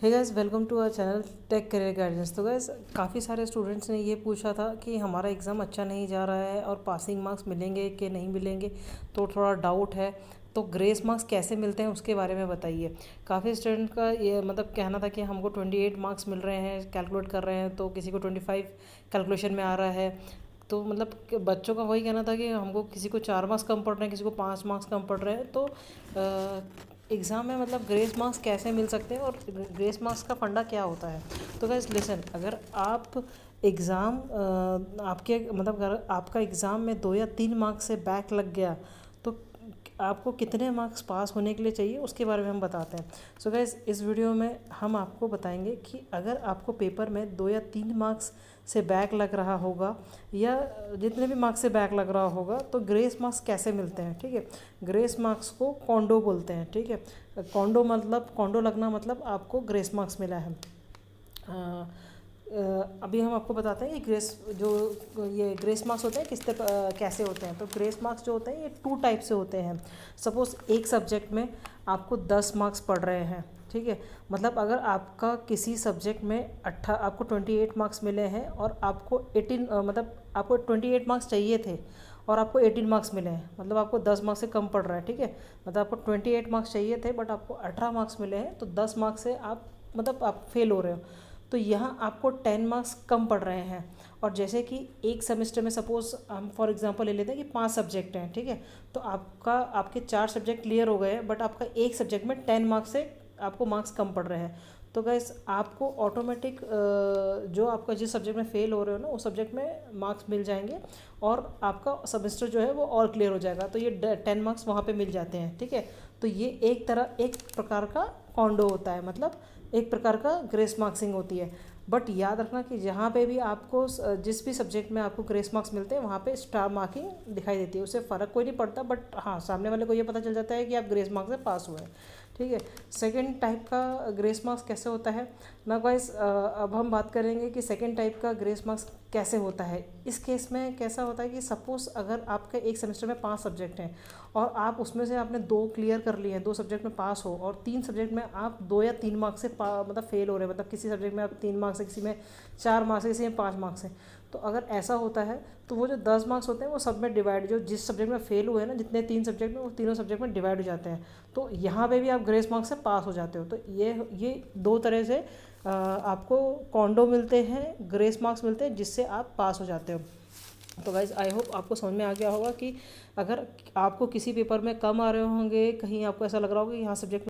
Hey guys, welcome to our channel Tech Career Guidance. तो guys, काफ़ी सारे students ने ये पूछा था कि हमारा एग्ज़ाम अच्छा नहीं जा रहा है और पासिंग मार्क्स मिलेंगे कि नहीं मिलेंगे, तो थोड़ा डाउट है। तो ग्रेस मार्क्स कैसे मिलते हैं उसके बारे में बताइए। काफ़ी स्टूडेंट का ये कहना था कि हमको 28 मार्क्स मिल रहे हैं, कैलकुलेट कर रहे हैं तो किसी को 25 कैलकुलेशन में आ रहा है। तो बच्चों का वही कहना था कि हमको किसी को 4 मार्क्स कम पड़ रहे हैं, किसी को 5 मार्क्स कम पड़ रहे हैं। तो एग्ज़ाम में ग्रेस मार्क्स कैसे मिल सकते हैं और ग्रेस मार्क्स का फंडा क्या होता है। तो गाइस लिसन, अगर आप एग्ज़ाम आपके अगर आपका एग्ज़ाम में 2 या 3 मार्क्स से बैक लग गया तो आपको कितने मार्क्स पास होने के लिए चाहिए उसके बारे में हम बताते हैं। सो गाइस, इस वीडियो में हम आपको बताएंगे कि अगर आपको पेपर में 2 या 3 मार्क्स से बैक लग रहा होगा या जितने भी मार्क्स से बैक लग रहा होगा तो ग्रेस मार्क्स कैसे मिलते हैं। ठीक है, ग्रेस मार्क्स को कॉन्डो बोलते हैं। ठीक है, कॉन्डो लगना मतलब आपको ग्रेस मार्क्स मिला है। अभी हम आपको बताते हैं ये ग्रेस मार्क्स होते हैं कैसे होते हैं। तो ग्रेस मार्क्स जो होते हैं ये 2 टाइप से होते हैं। सपोज़ एक सब्जेक्ट में आपको 10 मार्क्स पड़ रहे हैं। ठीक है, अगर आपका किसी सब्जेक्ट में आपको 28 मार्क्स मिले हैं और आपको 18 आपको 28 मार्क्स चाहिए थे और आपको 18 मार्क्स मिले हैं, आपको 10 मार्क्स से कम पड़ रहा है। ठीक है, आपको 28 मार्क्स चाहिए थे बट आपको 18 मार्क्स मिले हैं, तो 10 मार्क्स से आप फेल हो रहे हो। तो यहाँ आपको 10 मार्क्स कम पड़ रहे हैं। और जैसे कि एक सेमेस्टर में सपोज़ हम फॉर एग्जांपल ले लेते हैं कि 5 सब्जेक्ट हैं। ठीक है, तो आपके 4 सब्जेक्ट क्लियर हो गए हैं बट आपका एक सब्जेक्ट में 10 मार्क्स से आपको मार्क्स कम पड़ रहे हैं। तो गाइस, आपको ऑटोमेटिक जो आपका जिस सब्जेक्ट में फ़ेल हो रहे हो ना उस सब्जेक्ट में मार्क्स मिल जाएंगे और आपका सेमेस्टर जो है वो और क्लियर हो जाएगा। तो ये 10 मार्क्स वहाँ पे मिल जाते हैं। ठीक है, तो ये एक प्रकार का कॉन्डो होता है, एक प्रकार का ग्रेस मार्क्सिंग होती है। बट याद रखना कि जहाँ पे भी आपको जिस भी सब्जेक्ट में आपको ग्रेस मार्क्स मिलते हैं वहाँ पे स्टार मार्किंग दिखाई देती है। उससे फ़र्क कोई नहीं पड़ता, बट हाँ, सामने वाले को ये पता चल जाता है कि आप ग्रेस मार्क्स से पास हुए हैं। ठीक है, सेकंड टाइप का ग्रेस मार्क्स कैसे होता है ना गाइस। अब हम बात करेंगे कि सेकंड टाइप का ग्रेस मार्क्स कैसे होता है। इस केस में कैसा होता है कि सपोज़ अगर आपके एक सेमेस्टर में 5 सब्जेक्ट हैं और आप उसमें से आपने 2 क्लियर कर लिए हैं, 2 सब्जेक्ट में पास हो और 3 सब्जेक्ट में आप 2 या 3 मार्क्स से फेल हो रहे हैं। किसी सब्जेक्ट में आप 3 मार्क्स है, किसी में 4 मार्क्स है, किसी में 5 मार्क्स हैं। तो अगर ऐसा होता है तो वो जो 10 मार्क्स होते हैं वो सब में डिवाइड, जो जिस सब्जेक्ट में फेल हुए हैं ना, जितने 3 सब्जेक्ट में, वो तीनों सब्जेक्ट में डिवाइड हो जाते हैं। तो यहाँ पे भी आप ग्रेस मार्क्स से पास हो जाते हो। तो ये 2 तरह से आपको कॉन्डो मिलते हैं, ग्रेस मार्क्स मिलते हैं जिससे आप पास हो जाते हो। तो गाइज़, आई होप आपको समझ में आ गया होगा कि अगर आपको किसी पेपर में कम आ रहे होंगे, कहीं आपको ऐसा लग रहा होगा कि यहाँ सब्जेक्ट